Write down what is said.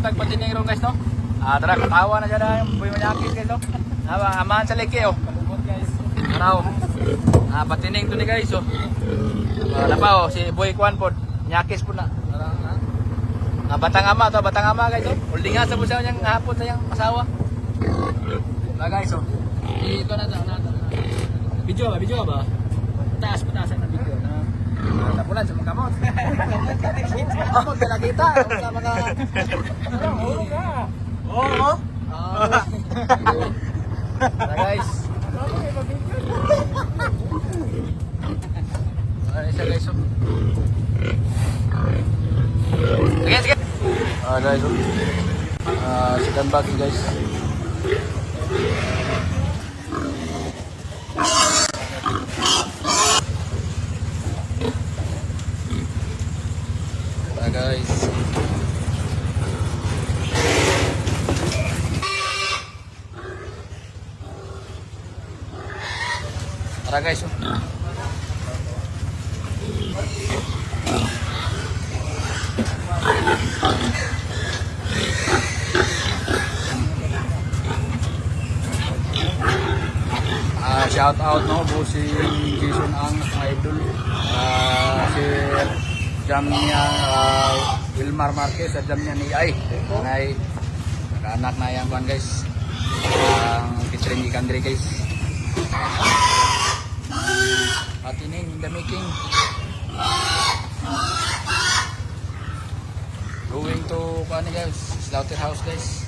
tagpatining ron guys no. Tara katawa na dyan yung boy manyakis guys no. Amahan sa leki oh. Araw. Patining to ni guys oh. Ano pa oh si boy Kwan pod. Nyakis po na. Batang ama guys oh. Holding nga sa busa niyang hapon sa niyang asawa. Guys oh. Ito na. Video ba? Pataas na video na. Napulan sa mga kamot. Kamot ka nakita. Sa mga... Hulog ka. Oo. Guys. Ano siya guys? Sige. Guys. Second bag guys. Guys. Tara guys. Shout out no po si Jason ang idol. Si jam niya Wilmar Marquez at jam niya ni Ay anak na yan guys ang featuring ikan diri guys patining in the making going to guys slaughterhouse guys.